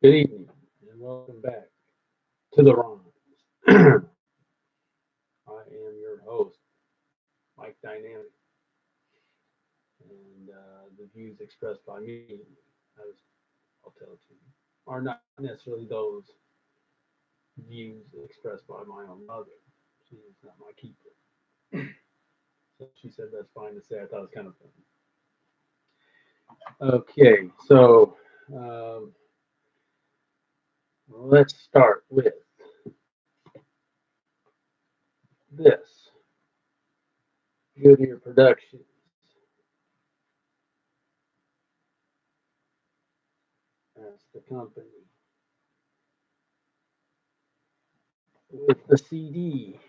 Good evening and welcome back to the Ron. I am your host, Mike Dynamic, and the views expressed by me, as I'll tell it to you, are not necessarily those views expressed by my own mother. She is not my keeper. So she said that's fine to say. I thought it was kind of funny. Okay, so um, let's start with this Goodyear Productions. That's the company with the CD.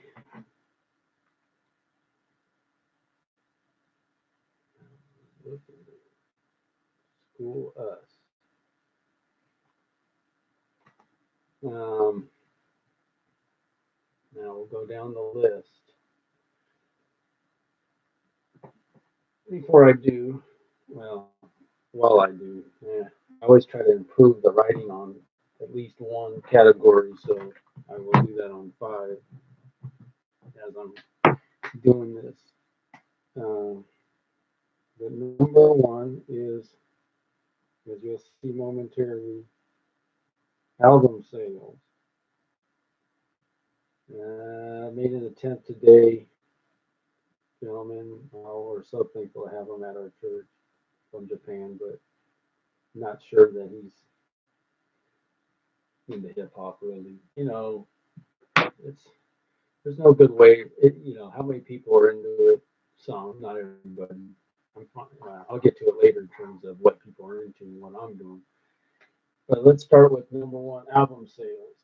School Us. Um, Now we'll go down the list. Before I do, well, while I do, I always try to improve the writing on at least one category, so I will do that on five as I'm doing this. Um, the number one is, as you'll see momentarily, album sales. Made an attempt today, gentlemen. We're so thankful to have him at our church from Japan, but not sure that he's into hip hop really. It's there's no good way. How many people are into it? Some, not everybody. I'll get to it later in terms of what people are into and what I'm doing. But let's start with number one, album sales.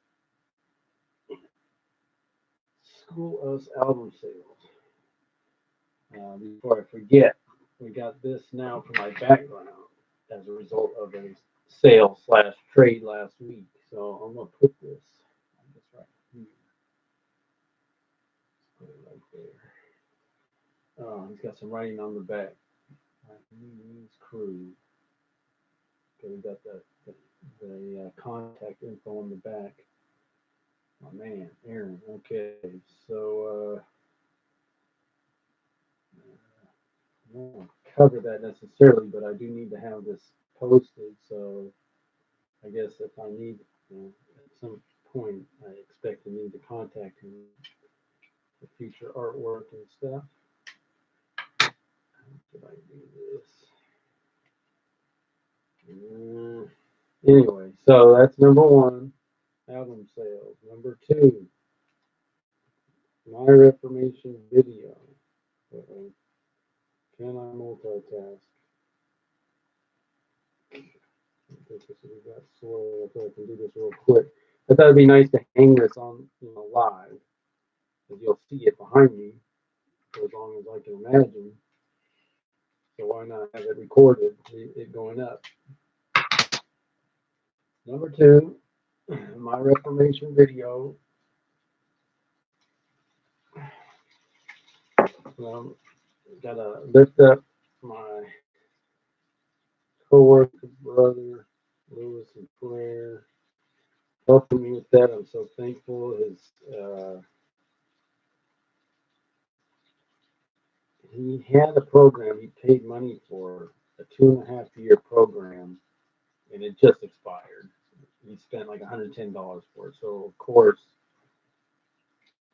School Us album sales. Before I forget, we got this now for my background as a result of a sale slash trade last week. So I'm gonna put this right here. Put it right there. Oh, he's got some writing on the back. News crew. Okay, we got the contact info on the back. Oh man, Aaron. Okay, so I won't cover that necessarily, but I do need to have this posted. So I guess if I need, at some point, I expect to need to contact him for future artwork and stuff. How should I do this? Anyway, so that's number one, album sales. Number two, My Reformation video. Uh-oh. Can I multitask? I think this will be that slow. I thought I can do this real quick. I thought it'd be nice to hang this on, live, because you'll see it behind me for as long as I can imagine. So why not have it recorded, it going up? Number two, My Reformation video. Gotta lift up my co-worker brother, Lewis and Claire, helping me with that. I'm so thankful. He had a program he paid money for, a 2.5 year program, and it just expired. He spent like $110 for it. So of course,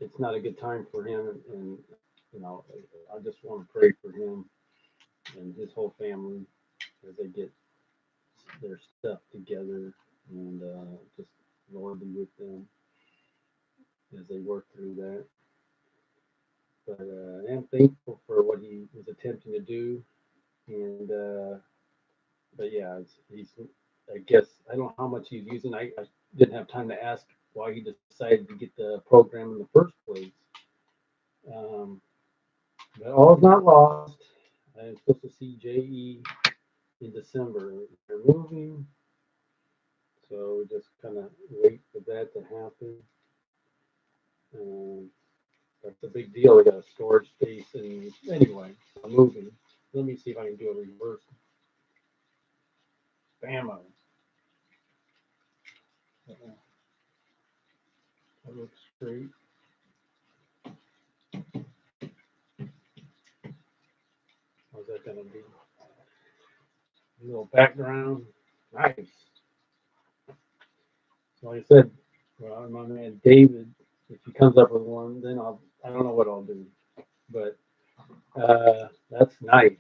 it's not a good time for him. And I just want to pray for him and his whole family as they get their stuff together, and just Lord be with them as they work through that. But I am thankful for what he was attempting to do, and but yeah, he's. I guess I don't know how much he's using. I didn't have time to ask why he decided to get the program in the first place. Um, but all is not lost. I'm supposed to see JE in December. They're moving, so we just kind of wait for that to happen. Um, that's a big deal. We got a storage space, and anyway, I'm moving. Let me see if I can do a reverse. Bam! Street. How's that gonna be? A little background. Nice. So like I said, well, my man David, if he comes up with one, then I don't know what I'll do. But that's nice.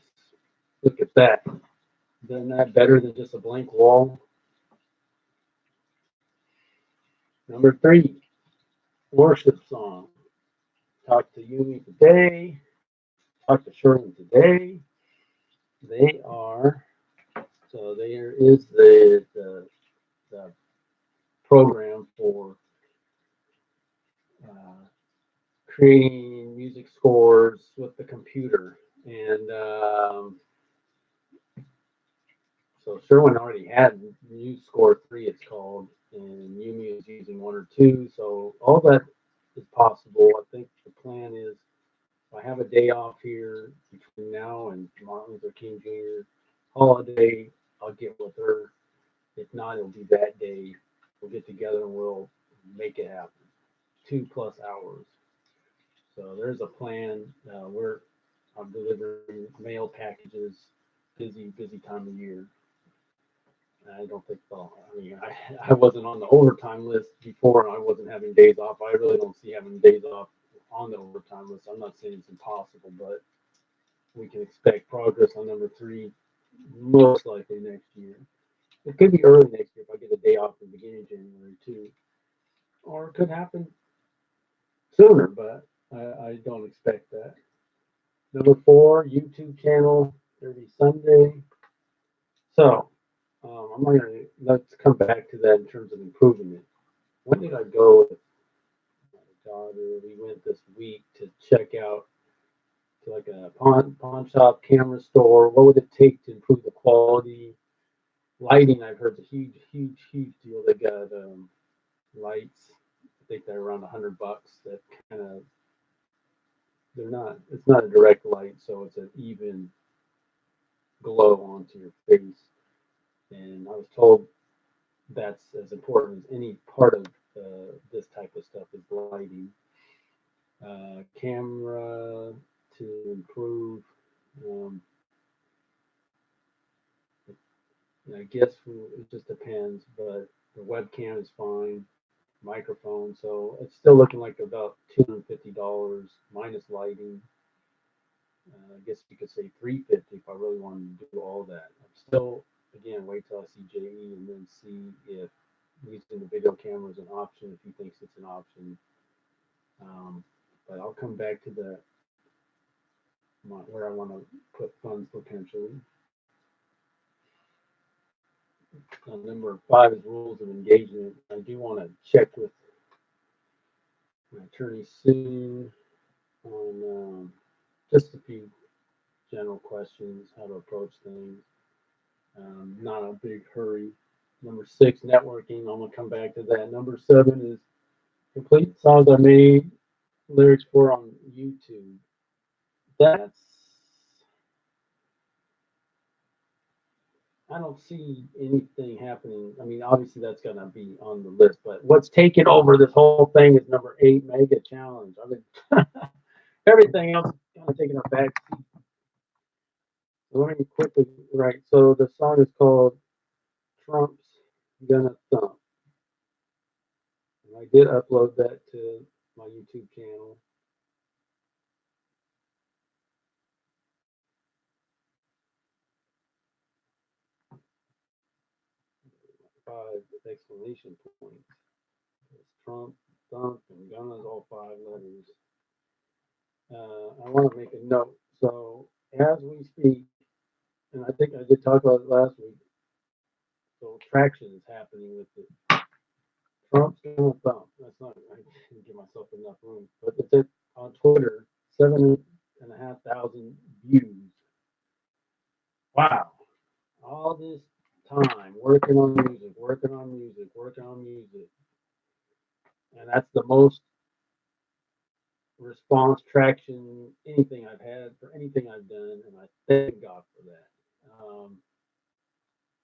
Look at that. Isn't that better than just a blank wall? Number 3, worship song. Talk to Yumi today. Talk to Sherman today. They are, so there is the program for uh, creating music scores with the computer. And so Sherwin already had MuseScore 3, it's called, and Yumi is using 1 or 2. So all that is possible. I think the plan is if I have a day off here between now and Martin Luther King Jr. holiday, I'll get with her. If not, it'll be that day. We'll get together and we'll make it happen. 2+ hours. So there's a plan. I'm delivering mail packages. Busy time of year. I don't think so. I mean, I wasn't on the overtime list before, and I wasn't having days off. I really don't see having days off on the overtime list. I'm not saying it's impossible, but we can expect progress on number 3 most likely next year. It could be early next year if I get a day off in the beginning of January too, or it could happen sooner, but I don't expect that. Number 4, YouTube channel every Sunday. So let's come back to that in terms of improving it. When did I go with my daughter? We went this week to check out to like a pawn shop camera store. What would it take to improve the quality? Lighting, I've heard, is a huge deal. They got lights. I think they're around $100. That kind of they're not. It's not a direct light, so it's an even glow onto your face. And I was told that's as important as any part of this type of stuff is lighting. Camera to improve. Um, I guess it just depends, but the webcam is fine. Microphone, so it's still looking like about $250 minus lighting. I guess you could say $350 if I really wanted to do all that. I'm still, again, wait till I see JE and then see if using the video camera is an option, if he thinks it's an option. But I'll come back to where I want to put funds potentially. Number 5 is rules of engagement. I do want to check with my attorney soon on just a few general questions, how to approach things. Not a big hurry. Number 6, networking. I'm gonna come back to that. Number 7 is complete songs I made lyrics for on YouTube. That's I don't see anything happening. I mean, obviously that's gonna be on the list, but what's taking over this whole thing is number 8, Mega Challenge. I mean, everything else is kind of taking a back seat. So let me quickly right. So the song is called Trump's Gonna Thump. And I did upload that to my YouTube channel. 5 exclamation points. It's Trump, Thump, and Gonna is all 5 letters. I want to make a note. So as we speak, and I think I did talk about it last week, so traction is happening with it. Trump's Gonna Thump. That's not, I didn't give myself enough room, but it's on Twitter, 7,500 views. Wow. All this time working on music. And that's the most response, traction, anything I've had for anything I've done. And I thank God for that.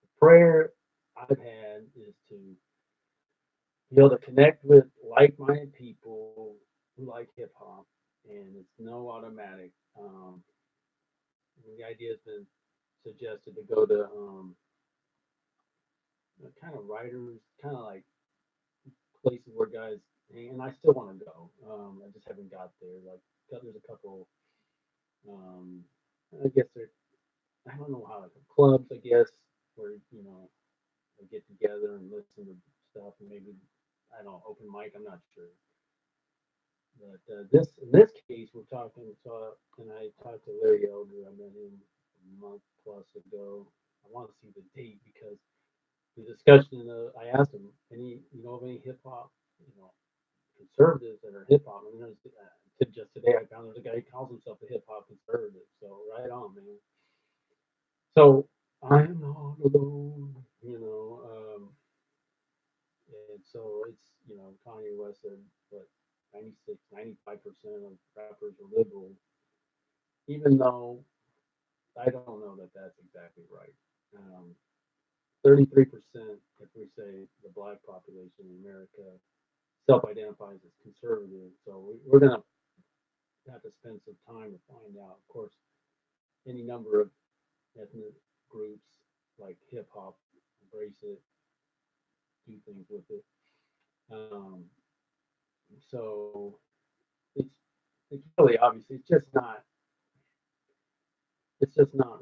The prayer I've had is to be able to connect with like minded people who like hip hop, and it's no automatic. The idea has been suggested to go to kind of writers, kind of like places where guys, and I still want to go. I just haven't got there. Like there's a couple. Um, I guess they're I don't know how like clubs. I guess where they get together and listen to stuff and maybe I don't know open mic. I'm not sure. But this in this case, we're talking. So, and I talked to Larry Elder. I met him a month plus ago. I want to see the date because the discussion. I asked him, any of any hip hop, you know, conservatives that are hip hop. And there's just today I found there's a guy who calls himself a hip hop conservative. So right on, man. So I'm not alone, and so it's Kanye West said what 96, 95% of rappers are liberal, even though I don't know that that's exactly right. Um, 33%, if we say the black population in America self-identifies as conservative, so we're gonna have to spend some time to find out. Of course, any number of ethnic groups like hip hop embrace it, do things with it. Um, so it's really obviously it's just not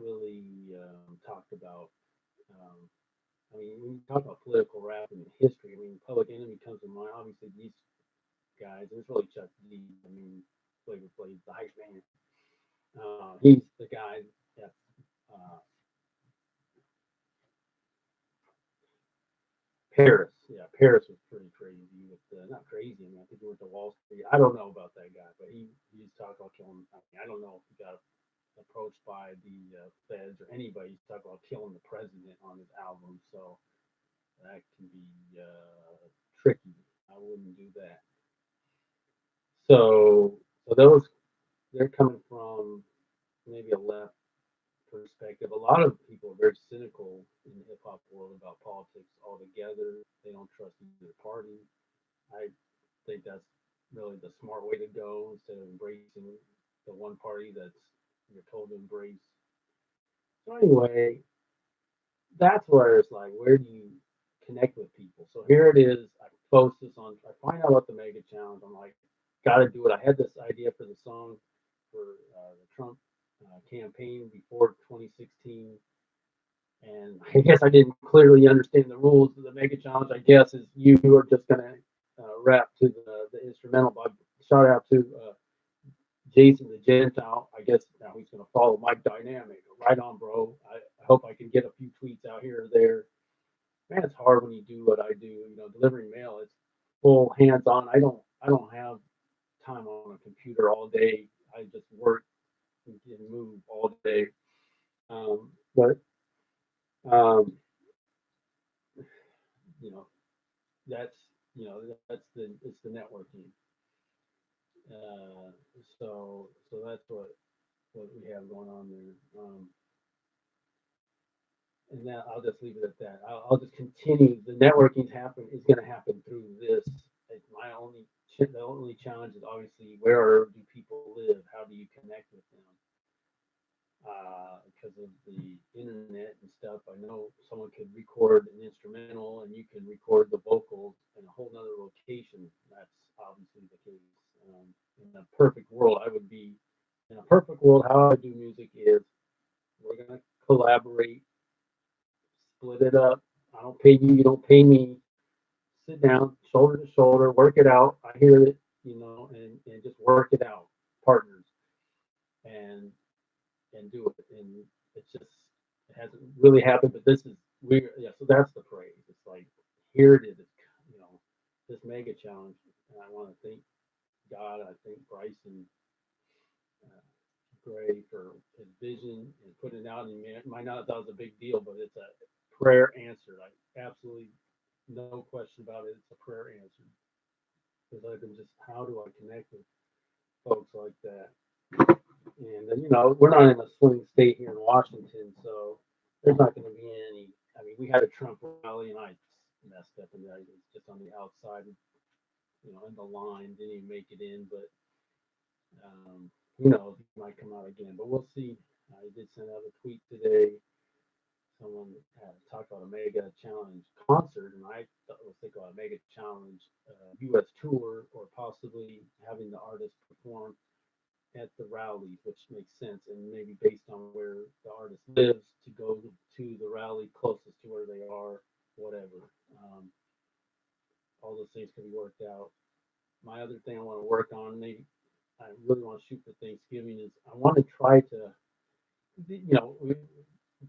really talked about. Um, I mean, when you talk about political rap and history, I mean, Public Enemy comes to mind. Obviously, these guys, and it's really Chuck D. I mean, Flavor Flav, the hype man. He's the guy that uh, Paris. Yeah, Paris was pretty crazy. With not crazy. I mean, I think he went to Wall Street. I don't know about that guy, but he's talking about killing. I mean, I don't know if he got approached by the feds or anybody. He's talking about killing the president on his album, so that can be tricky. I wouldn't do that. So those they're coming from maybe a left perspective. A lot of people are very cynical in the hip hop world about politics altogether. They don't trust either party. I think that's really the smart way to go instead of embracing the one party that's you're told to embrace. So anyway, that's where it's like, where do you connect with people? So here it is. I post this on. I find out about the mega challenge. I'm like, got to do it. I had this idea for the song for the Trump campaign before 2016, and I guess I didn't clearly understand the rules of the mega challenge. I guess is you are just gonna rap to the instrumental. But shout out to Jason the Gentile. I guess now he's gonna follow Mike Dynamic. Right on, bro. I hope I can get a few tweets out here or there. Man, it's hard when you do what I do. Delivering mail. It's full hands on. I don't have time on a computer all day. I just work and move all day. But um, you know, that's it's the networking. Uh, so that's what we have going on there. And that I'll just leave it at that. I'll just continue. The networking is going to happen through this. It's the only challenge is obviously where do people live? How do you connect with them? Because of the internet and stuff, I know someone could record an instrumental and you can record the vocals in a whole nother location. That's obviously the case. In a perfect world, I would be in a perfect world. How I do music is we're gonna collaborate, split it up. I don't pay you, you don't pay me. Sit down, shoulder to shoulder, work it out. I hear it, and just work it out, partners, and do it. And it's just it hasn't really happened, but this is weird. Yeah, so that's the praise. It's like here it is. You know, this mega challenge, and I want to thank God. I thank Bryson uh, Gray for his vision and putting it out. And it might not have thought it was a big deal, but it's a prayer answered. I absolutely no question about it. It's a prayer answered because I've been just how do I connect with folks like that? And we're not in a swing state here in Washington, so there's not going to be any. I mean, we had a Trump rally, and I messed up, and I was just on the outside. in the line, didn't even make it in, but who knows? He might come out again, but we'll see. I did send out a tweet today. Someone had talked about a mega challenge concert, and I was thinking about a mega challenge U.S. tour, or possibly having the artist perform at the rallies, which makes sense, and maybe based on where the artist lives, to go to the rally closest to where they are, whatever. Um, all those things can be worked out. My other thing I want to work on, maybe I really want to shoot for Thanksgiving, is I want to try to, the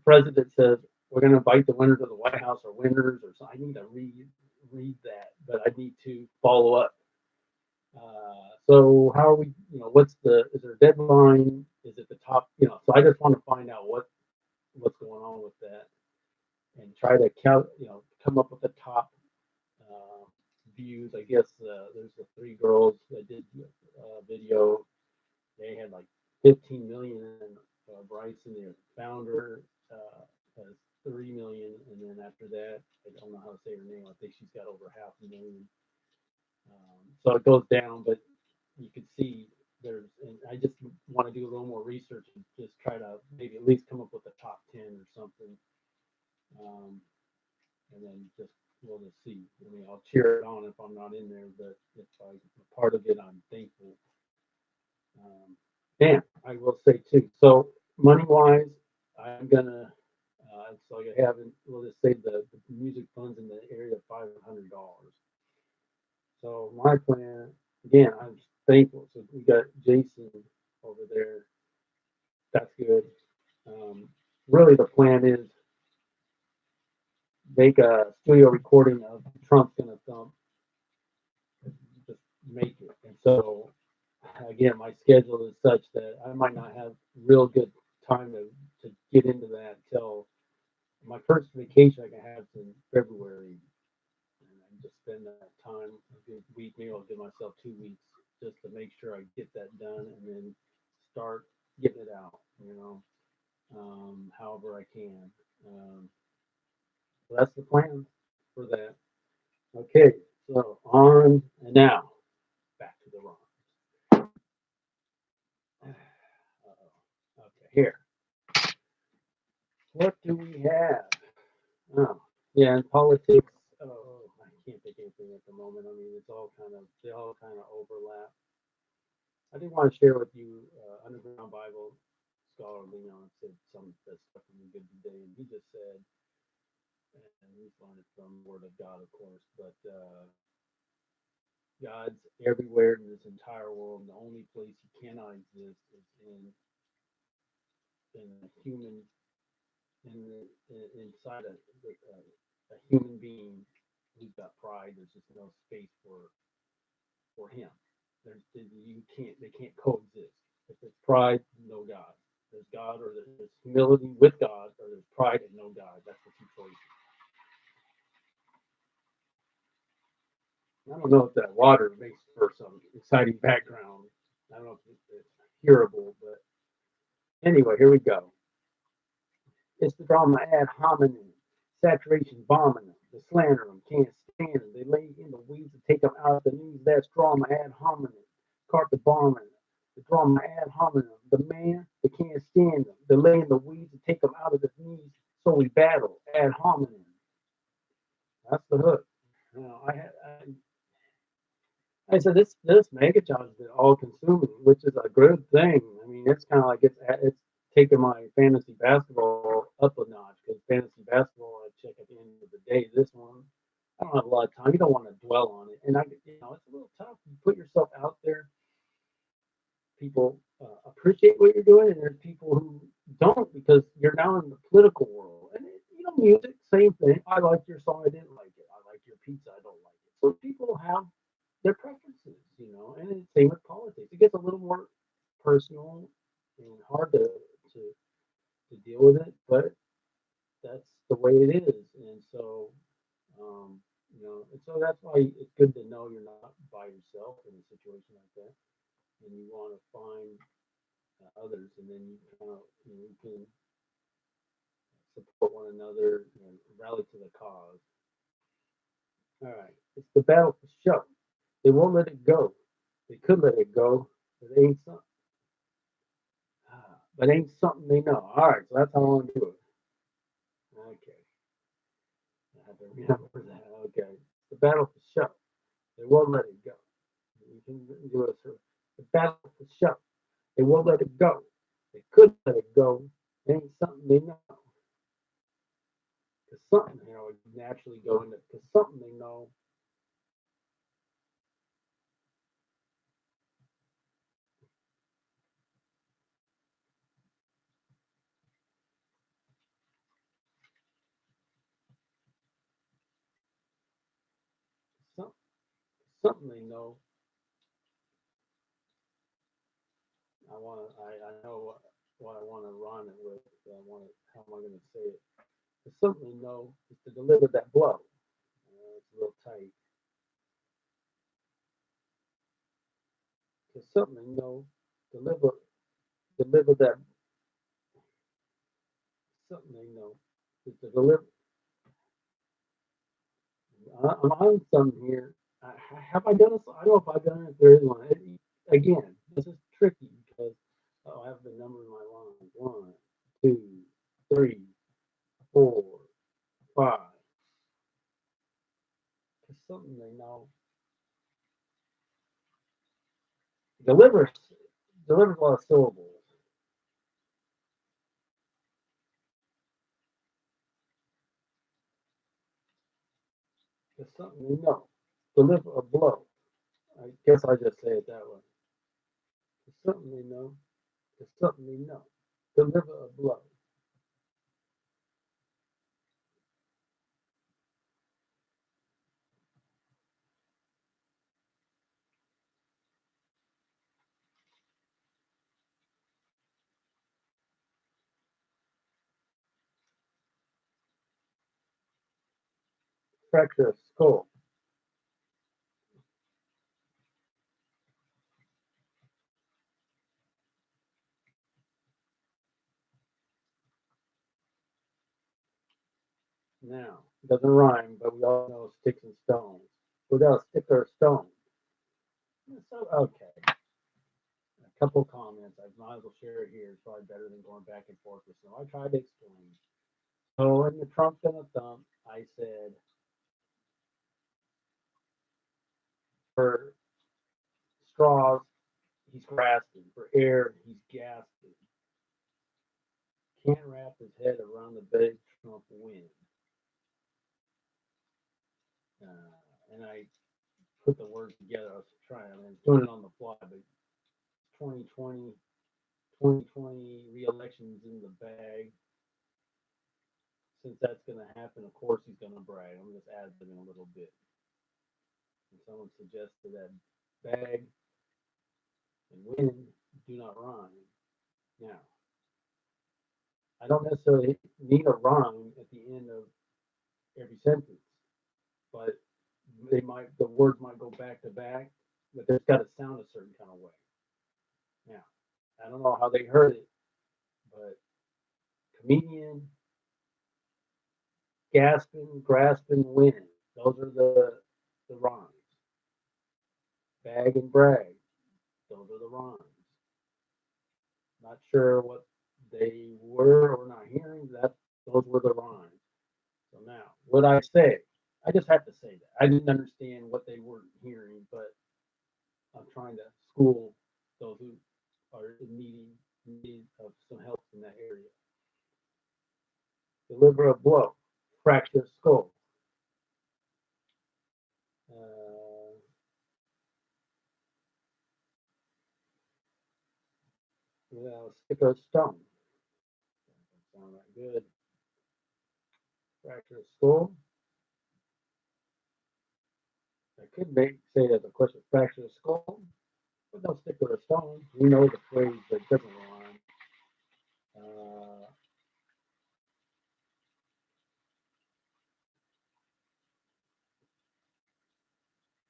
president says we're going to invite the winners of the White House or winners, or so. I need to read that, but I need to follow up. So how are we? What's is there a deadline? Is it the top? So I just want to find out what's going on with that, and try to come up with the top uh, views. I guess there's the three girls that did video. They had like 15 million. Bryson, the founder, has 3 million, and then after that, I don't know how to say her name. I think she's got over 500,000. So it goes down, but you can see and I just want to do a little more research and just try to maybe at least come up with a top 10 or something. And then we'll just see. I mean, I'll cheer it on if I'm not in there, but if I'm a part of it, I'm thankful. And I will say too. So money wise, I'm gonna. So I haven't. We'll just say the music funds in the area of $500. So my plan, again, I'm thankful. So we got Jason over there. That's good. Um, really, the plan is make a studio recording of Trump's gonna thump, just make it. And so, again, my schedule is such that I might not have real good time to get into that until my first vacation I can have in February, and I just spend that time a good week. Maybe I'll give myself 2 weeks just to make sure I get that done, and then start getting it out. However I can. Um, so that's the plan for that. Okay, so on and now back to the rhyme. Okay, here. What do we have? Oh, yeah, in politics. Oh, I can't think of anything at the moment. I mean, they all kind of overlap. I did want to share with you Underground Bible scholar Leon said some that stuff in the good today, and he just said, and he's learned it from the Word of God, of course, but God's everywhere in this entire world. And the only place He cannot exist is in a human, inside a human being who's got pride. There's just no space for Him. They can't coexist. If there's pride, no God. There's God, or there's humility with God, or there's pride and no God. That's the two choices. I don't know if that water makes for some exciting background. I don't know if it's hearable, but anyway, here we go. It's the drama ad hominem, saturation bombing them, the slander them, can't stand them. They lay in the weeds to take them out of the news. That's drama ad hominem, carpet bombing them, the drama ad hominem, the man they can't stand them. They lay in the weeds to take them out of the knees. So we battle ad hominem. That's the hook. I said this mega challenge has been all consuming, which is a good thing. I mean, it's kind of like it's taking my fantasy basketball up a notch, because fantasy basketball I check at the end of the day. This one, I don't have a lot of time. You don't want to dwell on it, and it's a little tough. You put yourself out there. People appreciate what you're doing, and there's people who don't, because you're now in the political world. And music, same thing. I like your song. I didn't like it. I like your pizza. I don't like it. So people have their preferences, and it's same with politics. It gets a little more personal and hard to deal with it, but that's the way it is. And so, and so that's why it's good to know you're not by yourself in a situation like that, and you want to find others, and then you kind of you can support one another and rally to the cause. All right, it's the battle for show. They won't let it go. They could let it go, but ain't something they know. All right, so that's how I want to do it. Okay, I have to remember that. Okay, the battle for show. They won't let it go. You can do it. The battle for show. They won't let it go. They could let it go. It ain't something they know. Because something, would naturally go into, because something they know. Some, something they know. I know what I want to run it with. How am I going to say it? Because something they know is to deliver that blow. It's a little tight. Because something they know, deliver, deliver that, something they know is to deliver. I'm on something here. Have I done this? I don't know if I've done it. There is one. Again, this is tricky because I have the number in my line. 1, 2, 3, 4, 5. It's something they know. Delivers delivers a lot of syllables. It's something they know. Deliver a blow. I guess I just say it that way. It's something they know. It's something they know. Deliver a blow. Fracture a skull. Now, it doesn't rhyme, but we all know sticks and stones. Without a stick or a stone. So, okay. A couple comments. I might as well share it here. It's probably better than going back and forth with some. I tried to explain. So in the Trump and the thump, I said for straws, he's grasping. For air, he's gasping. Can't wrap his head around the big Trump win. And I put the words together. I was trying. I mean, doing it on the fly, but 2020, 2020 re-elections in the bag. Since that's going to happen, of course he's going to brag. I'm just adding a little bit. And someone suggested that bag and win do not rhyme. Now, I don't necessarily need a rhyme at the end of every sentence, but the words might go back to back, but there's got to sound a certain kind of way. Now, I don't know how they heard it, but comedian, gasping, grasping, win. Those are the rhymes. Bag and brag. Those are the rhymes. Not sure what they were or not hearing. Those were the rhymes. So now, what I say, I just have to say that. I didn't understand what they were hearing, but I'm trying to school those who are in need of some help in that area. Deliver a blow, fracture skull, uh, stick a stone. Doesn't sound that good. Fracture skull. I could say it as a question, fracture skull, but don't stick with a stone. We know the phrase that doesn't rhyme. Uh,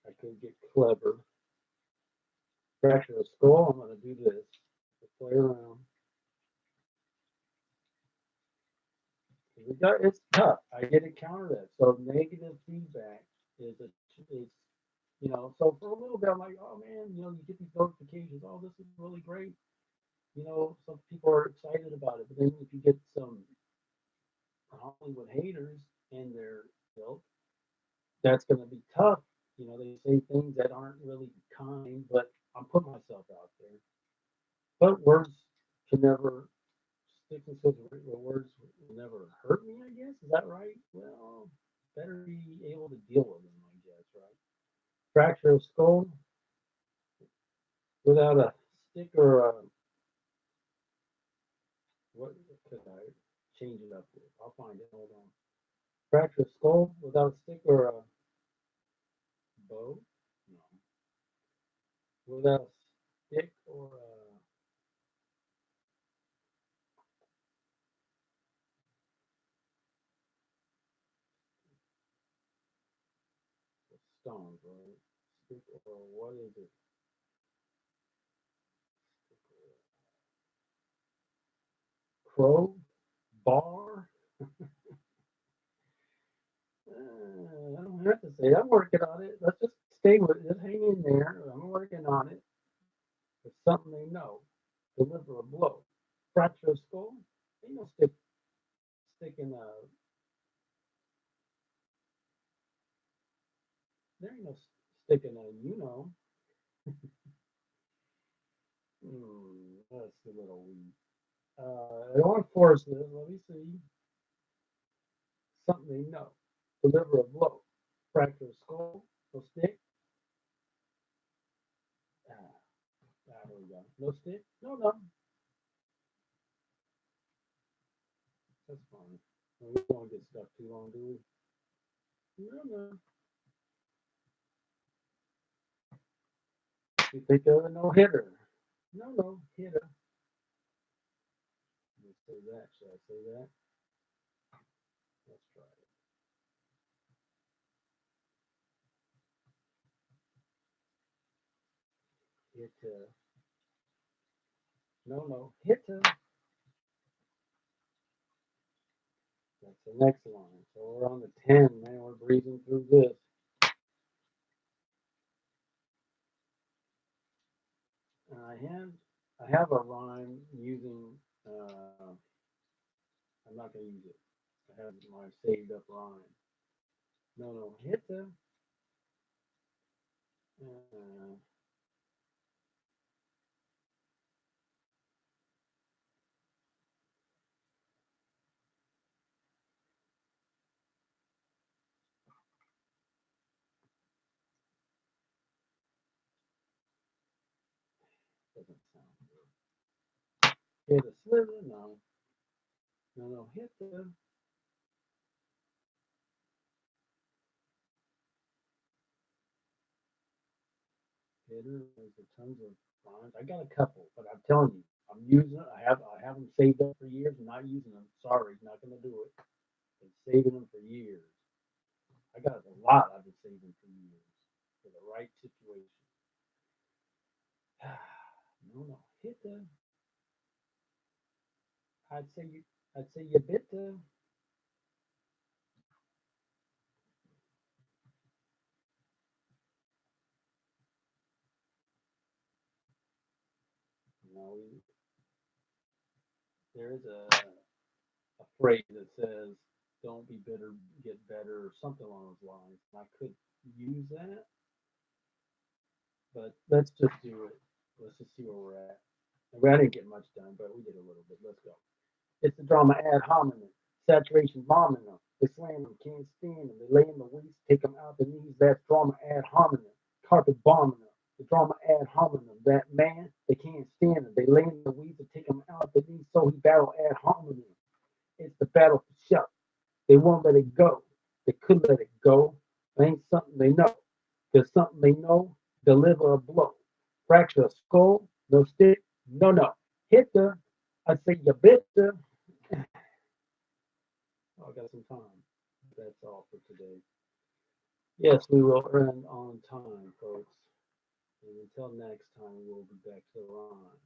I could get clever. Fracture a skull. I'm going to do this. Play around. It's tough. I get it countered at. So negative feedback is So for a little bit, I'm like, oh man, you get these notifications. Oh, this is really great. Some people are excited about it. But then if you get some Hollywood haters in their field, that's going to be tough. They say things that aren't really kind, but I'm putting myself out there. But words can never stick and so words will never hurt me, I guess. Is that right? Well, better be able to deal with them, I guess, right? Fracture of skull without a stick or a, what could I change it up with? I'll find it. Hold on. Fracture of skull without a stick or a bow? No. Without a stick or a stone, right? Stick or what is it? Crow? Bar? I don't have to say. I'm working on it. Let's just stay with it. Just hang in there. I'm working on it. It's something they know. Deliver a blow. Fracture a skull. Ain't no sticking a. There ain't no sticking a. That's a little weak. Armed forces. Let me see. Something they know. Deliver a blow. Fracture a skull. No stick. Ah, there we go. No stick. No, no. That's fine. We don't want to get stuck too long, do we? No, no. You think of a no hitter. No, no, hitter. Let's say that. Should I say that? Let's try it. Hitter. No, no, hitter. That's the next line. So we're on the 10, man. We're breezing through this. I have a rhyme using, I'm not going to use it. I have my saved up rhyme. No, no, hitter. Uh, doesn't sound good. Hit a sliver? No. No, no, hitter. Hitter. There's tons of lines. I got a couple, but I'm telling you, I'm using it. I have them saved up for years. I'm not using them. Sorry, not gonna do it. Been saving them for years. I got a lot I've been saving for years for the right situation. No, no, hit the. I'd say you. I'd say you bit the. No, there's a phrase that says, "Don't be bitter, get better," or something along those lines. I could use that, but let's just do it. Let's just see where we're at. I didn't get much done, but we did a little bit. Let's go. It's the drama ad hominem. Saturation bombing them. They slam them, can't stand them. They lay in the waist, take them out the knees. That's drama ad hominem. Carpet bombing them. The drama ad hominem. That man, they can't stand him. They lay in the weeds and take him out the knees. So he battle ad hominem. It's the battle for show. They won't let it go. They could let it go. It ain't something they know. There's something they know. Deliver a blow. Fracture a skull. No stick. No, no. Hit the. I say you bit the. Oh, I got some time. That's all for today. Yes, we will end on time, folks. And until next time, we'll be back to the line.